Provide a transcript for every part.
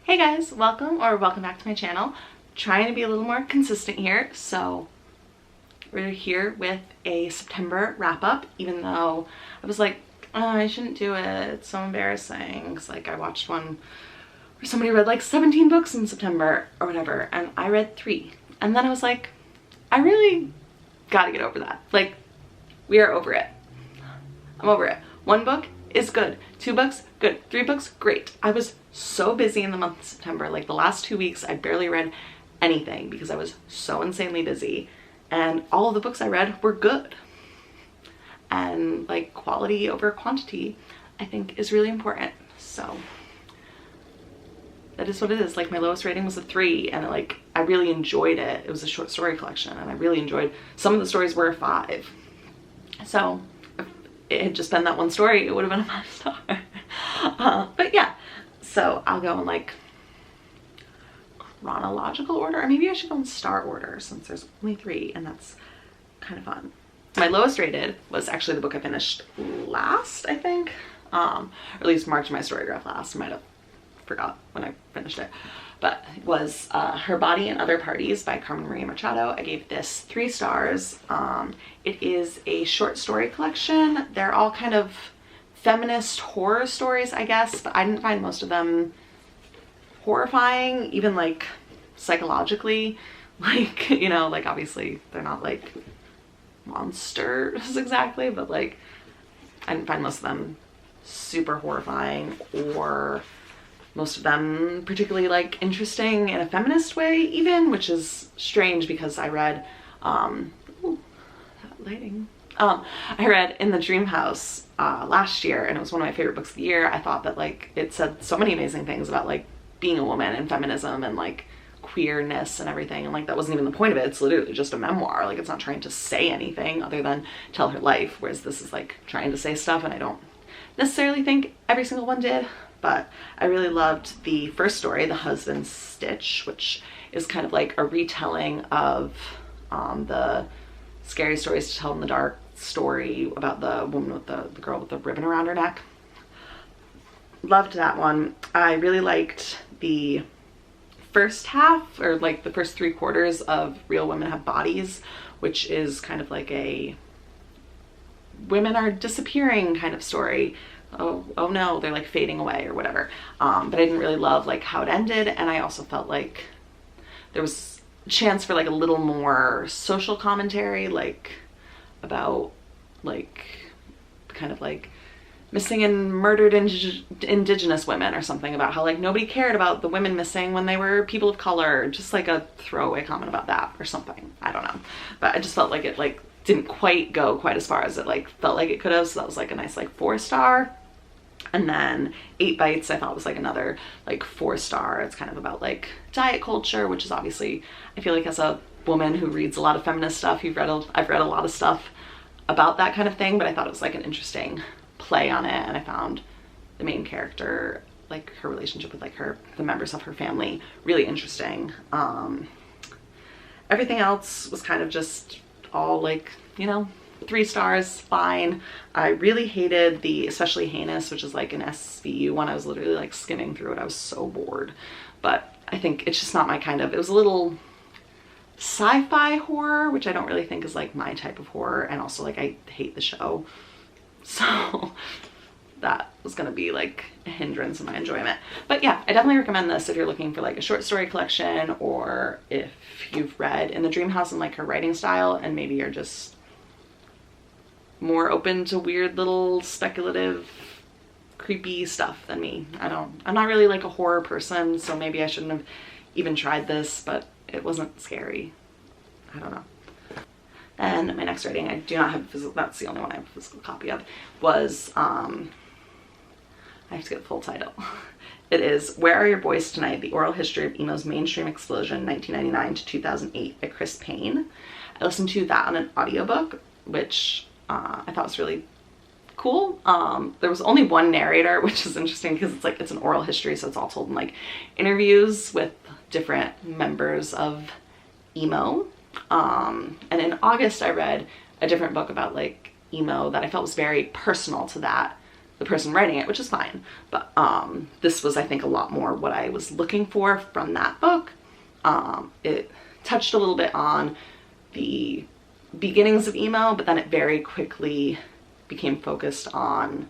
Hey guys, welcome back to my channel. Trying to be a little more consistent here, so we're here with a September wrap up, even though I was like, oh, I shouldn't do it, it's so embarrassing, because like I watched one where somebody read like 17 books in September or whatever, and I read 3, and then I was like, I really gotta get over that. Like, we are over it. I'm over it. 1 book is good, 2 books good, 3 books great. I was so busy in the month of September. Like the last 2 weeks I barely read anything because I was so insanely busy, and all of the books I read were good. And like quality over quantity I think is really important, so that is what it is. Like my lowest rating was a 3, and like I really enjoyed it. It was a short story collection and I really enjoyed some of the stories. Were a 5, so if it had just been that one story it would have been a 5-star. But yeah, so I'll go in like chronological order, or maybe I should go in star order since there's only 3 and that's kind of fun. My lowest rated was actually the book I finished last, I think, or at least marked my storygraph last. I might have forgot when I finished it, but it was Her Body and Other Parties by Carmen Machado. I gave this 3 stars. It is a short story collection. They're all kind of feminist horror stories, I guess, but I didn't find most of them horrifying, even like psychologically. Like, you know, like obviously they're not like monsters exactly, but like I didn't find most of them super horrifying, or most of them particularly like interesting in a feminist way even, which is strange because I read ooh, that lighting. I read In the Dream House last year, and it was one of my favorite books of the year. I thought that like it said so many amazing things about like being a woman and feminism and like queerness and everything, and like that wasn't even the point of it. It's literally just a memoir. Like it's not trying to say anything other than tell her life, whereas this is like trying to say stuff, and I don't necessarily think every single one did. But I really loved the first story, The Husband's Stitch, which is kind of like a retelling of the Scary Stories to Tell in the Dark story about the woman with the girl with the ribbon around her neck. Loved that one. I really liked the first half, or like the first 3/4 of Real Women Have Bodies, which is kind of like a women are disappearing kind of story. Oh no, they're like fading away or whatever. But I didn't really love like how it ended, and I also felt like there was a chance for like a little more social commentary, like about like kind of like missing and murdered indigenous women or something, about how like nobody cared about the women missing when they were people of color, just like a throwaway comment about that or something. I don't know, but I just felt like it like didn't quite go quite as far as it like felt like it could have, so that was like a nice like 4-star. And then 8 Bites I thought was like another like 4-star. It's kind of about like diet culture, which is obviously, I feel like as a woman who reads a lot of feminist stuff, I've read a lot of stuff about that kind of thing, but I thought it was like an interesting play on it, and I found the main character, like her relationship with like the members of her family, really interesting. Everything else was kind of just all like, you know, 3 stars, fine. I really hated the Especially Heinous, which is like an SVU one. I was literally like skimming through it. I was so bored, but I think it's just not my kind of, it was a little sci-fi horror, which I don't really think is like my type of horror, and also like I hate the show, so that was gonna be like a hindrance in my enjoyment. But yeah, I definitely recommend this if you're looking for like a short story collection, or if you've read In the Dream House and like her writing style, and maybe you're just more open to weird little speculative creepy stuff than me. I'm not really like a horror person, so maybe I shouldn't have even tried this, but it wasn't scary. I don't know. And my next rating, I do not have physical, that's the only one I have a physical copy of, was I have to get the full title. It is Where Are Your Boys Tonight? The Oral History of Emo's Mainstream Explosion, 1999 to 2008 by Payne. I listened to that on an audiobook, which I thought was really cool. There was only one narrator, which is interesting because it's like, it's an oral history, so it's all told in like interviews with different members of emo. And in August I read a different book about like emo that I felt was very personal to that the person writing it, which is fine. But this was, I think, a lot more what I was looking for from that book. It touched a little bit on the beginnings of emo, but then it very quickly became focused on,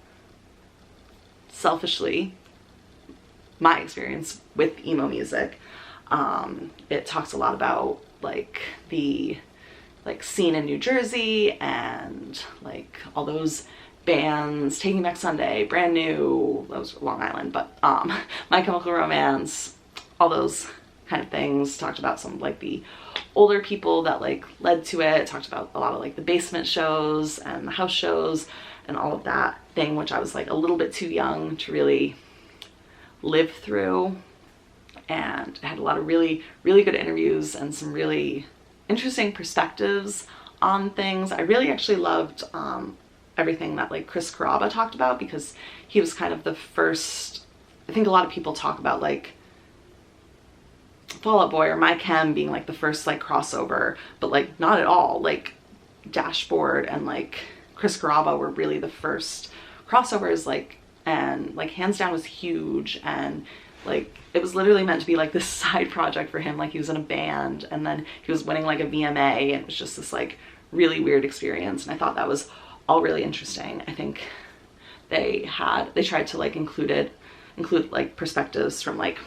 selfishly, my experience with emo music. It talks a lot about like the scene in New Jersey and like all those bands, Taking Back Sunday, Brand New, that was Long Island, but My Chemical Romance, all those kind of things. Talked about some of like the older people that like led to it. Talked about a lot of like the basement shows and the house shows and all of that thing, which I was like a little bit too young to really live through. And I had a lot of really, really good interviews and some really interesting perspectives on things. I really actually loved everything that like Chris Carrabba talked about, because he was kind of the first. I think a lot of people talk about like Fall Out Boy or My Chem being like the first like crossover, but like not at all. Like Dashboard and like Chris Carrabba were really the first crossovers, like, and like Hands Down was huge, and like it was literally meant to be like this side project for him. Like he was in a band and then he was winning like a VMA, and it was just this like really weird experience, and I thought that was all really interesting. I think they tried to like include like perspectives from like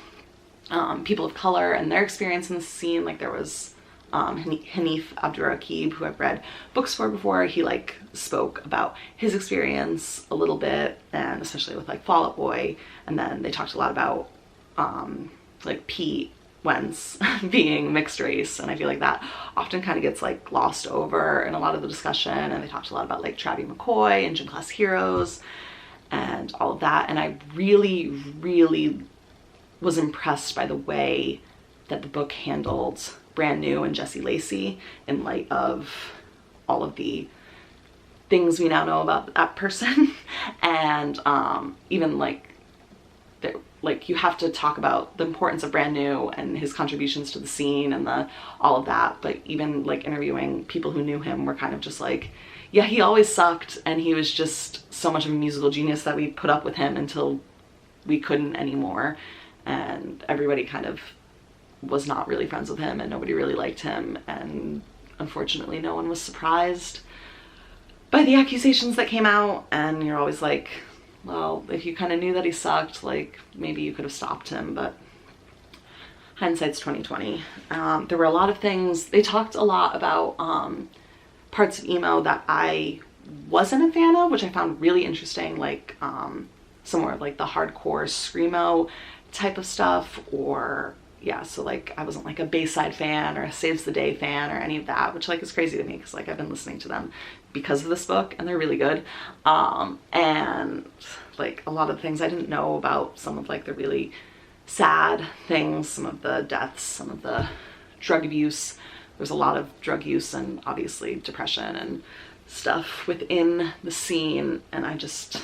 people of color and their experience in the scene. Like there was Hanif Abdurraqib, who I've read books for before. He like spoke about his experience a little bit, and especially with like Fall Out Boy. And then they talked a lot about like Pete Wentz being mixed race, and I feel like that often kind of gets like glossed over in a lot of the discussion. And they talked a lot about like Travie McCoy and Gym Class Heroes and all of that. And I really, really was impressed by the way that the book handled Brand New and Jesse Lacey in light of all of the things we now know about that person. And even like you have to talk about the importance of Brand New and his contributions to the scene and all of that. But even like interviewing people who knew him were kind of just like, yeah, he always sucked, and he was just so much of a musical genius that we put up with him until we couldn't anymore. And everybody kind of was not really friends with him, and nobody really liked him, and unfortunately no one was surprised by the accusations that came out. And you're always like, well, if you kind of knew that he sucked, like maybe you could have stopped him, but hindsight's 2020. There were a lot of things. They talked a lot about parts of emo that I wasn't a fan of, which I found really interesting, like some more of like the hardcore screamo type of stuff, or yeah, so like I wasn't like a Bayside fan or a Saves the Day fan or any of that, which like is crazy to me because like I've been listening to them because of this book and they're really good. And like a lot of things I didn't know about, some of like the really sad things, some of the deaths, some of the drug abuse. There's a lot of drug use and obviously depression and stuff within the scene, and I just,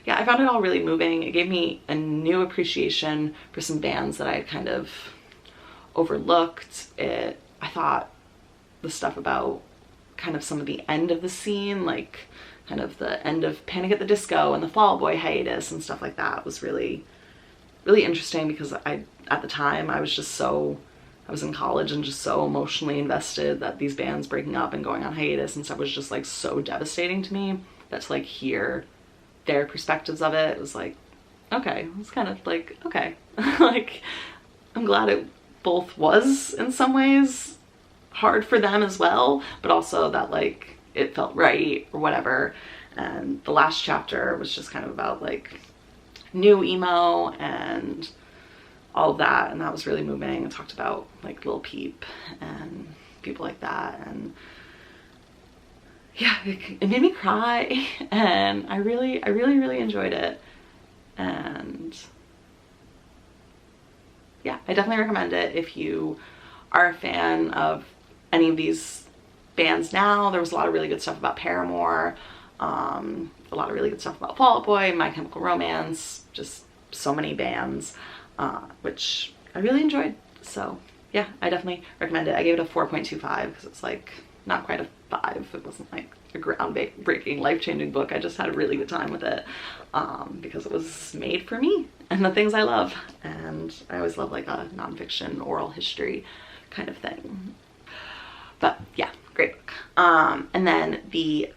yeah, I found it all really moving. It gave me a new appreciation for some bands that I had kind of overlooked. I thought the stuff about kind of some of the end of the scene, like kind of the end of Panic at the Disco and the Fall Out Boy hiatus and stuff like that, was really, really interesting, because at the time I was in college and just so emotionally invested that these bands breaking up and going on hiatus and stuff was just like so devastating to me, that to like hear their perspectives of it was like, okay, it's kind of like, okay, like I'm glad it both was in some ways hard for them as well, but also that like it felt right or whatever. And the last chapter was just kind of about like new emo and all of that, and that was really moving. It talked about like Lil Peep and people like that, and yeah, it made me cry, and I really enjoyed it. And yeah, I definitely recommend it if you are a fan of any of these bands now. There was a lot of really good stuff about Paramore, a lot of really good stuff about Fall Out Boy, My Chemical Romance, just so many bands, which I really enjoyed. So yeah, I definitely recommend it. I gave it a 4.25 because it's like not quite a 5. It wasn't like a groundbreaking, life-changing book. I just had a really good time with it because it was made for me and the things I love. And I always love like a nonfiction oral history kind of thing. But yeah, great book. And then the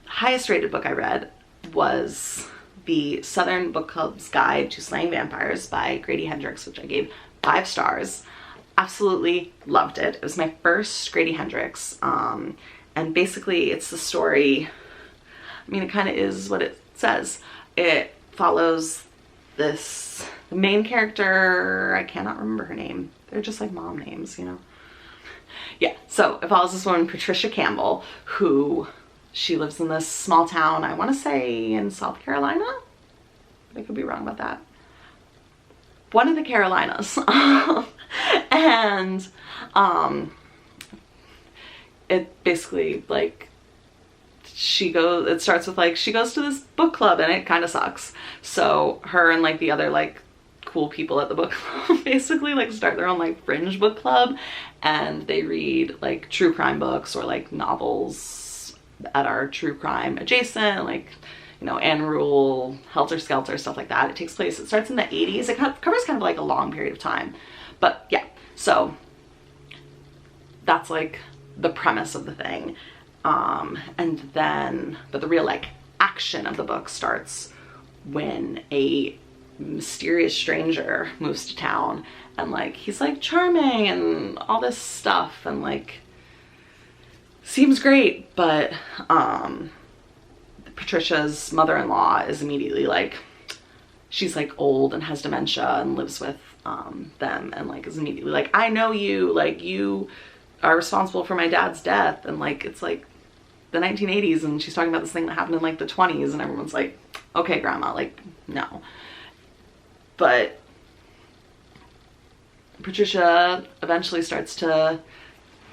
highest rated book I read was the Southern Book Club's Guide to Slaying Vampires by Grady Hendrix, which I gave 5 stars. Absolutely loved it. It was my first Grady Hendrix. And basically it's the story, I mean, it kind of is what it says. It follows the main character, I cannot remember her name. They're just like mom names, you know? Yeah, so it follows this woman, Patricia Campbell, who she lives in this small town, I want to say in South Carolina. I could be wrong about that. One of the Carolinas. And it basically like it starts with like she goes to this book club and it kind of sucks. So her and like the other like cool people at the book club basically like start their own like fringe book club, and they read like true crime books or like novels that are true crime adjacent, like, you know, Anne Rule, Helter Skelter, stuff like that. It starts in the 80s. It covers kind of like a long period of time. But yeah, so that's like the premise of the thing. And then, but the real like action of the book starts when a mysterious stranger moves to town, and like he's like charming and all this stuff and like seems great, but Patricia's mother-in-law is immediately like, she's like old and has dementia and lives with them, and like is immediately like, I know you, like you are responsible for my dad's death. And like it's like the 1980s and she's talking about this thing that happened in like the 20s, and everyone's like, okay grandma, like no. But Patricia eventually starts to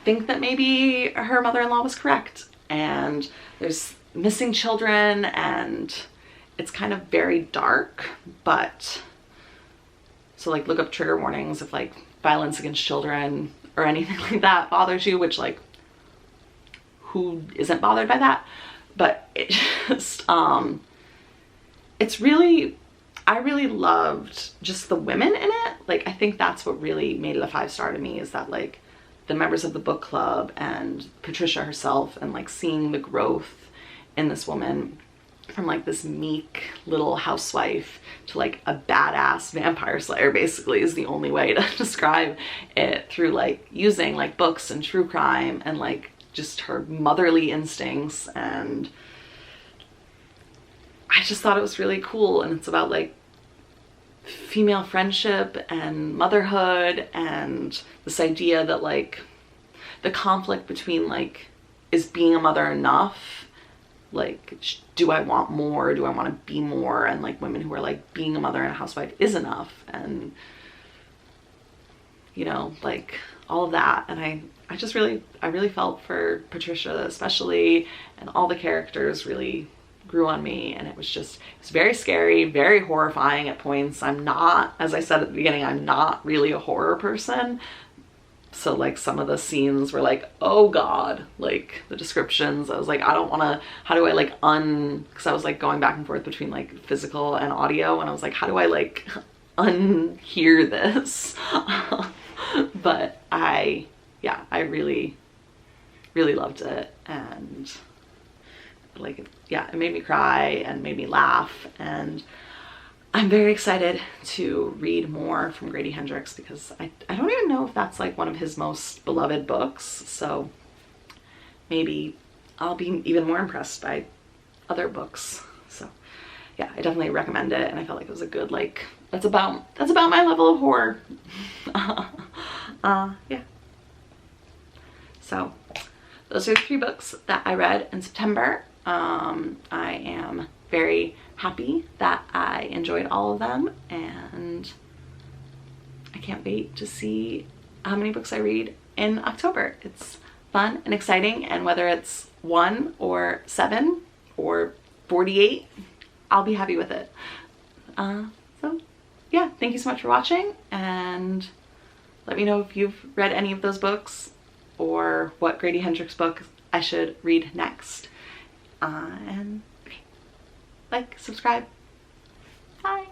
think that maybe her mother-in-law was correct, and there's missing children, and it's kind of very dark. But so like look up trigger warnings if like violence against children or anything like that bothers you, which like who isn't bothered by that? But it just it's really, I really loved just the women in it. Like I think that's what really made it a 5-star to me, is that like the members of the book club and Patricia herself, and like seeing the growth in this woman from like this meek little housewife to like a badass vampire slayer, basically, is the only way to describe it, through like using like books and true crime and like just her motherly instincts. And I just thought it was really cool. And it's about like female friendship and motherhood, and this idea that like the conflict between like, is being a mother enough? Like, do I want more? Do I want to be more? And like women who are like, being a mother and a housewife is enough. And you know, like all of that. And I just really, I really felt for Patricia especially, and all the characters really grew on me. And it was very scary, very horrifying at points. I'm not, as I said at the beginning, I'm not really a horror person. So like some of the scenes were like, oh God, like the descriptions, I was like, I don't want to, how do I like because I was like going back and forth between like physical and audio, and I was like, how do I like unhear this? But I really, really loved it. And like, yeah, it made me cry and made me laugh. And I'm very excited to read more from Grady Hendrix, because I don't even know if that's like one of his most beloved books. So maybe I'll be even more impressed by other books. So yeah, I definitely recommend it. And I felt like it was a good, like, that's about my level of horror. Yeah. So those are the 3 books that I read in September. I am very happy that I enjoyed all of them, and I can't wait to see how many books I read in October. It's fun and exciting, and whether it's 1 or 7 or 48, I'll be happy with it. So yeah, thank you so much for watching, and let me know if you've read any of those books or what Grady Hendrix book I should read next. And okay. Like, subscribe. Bye.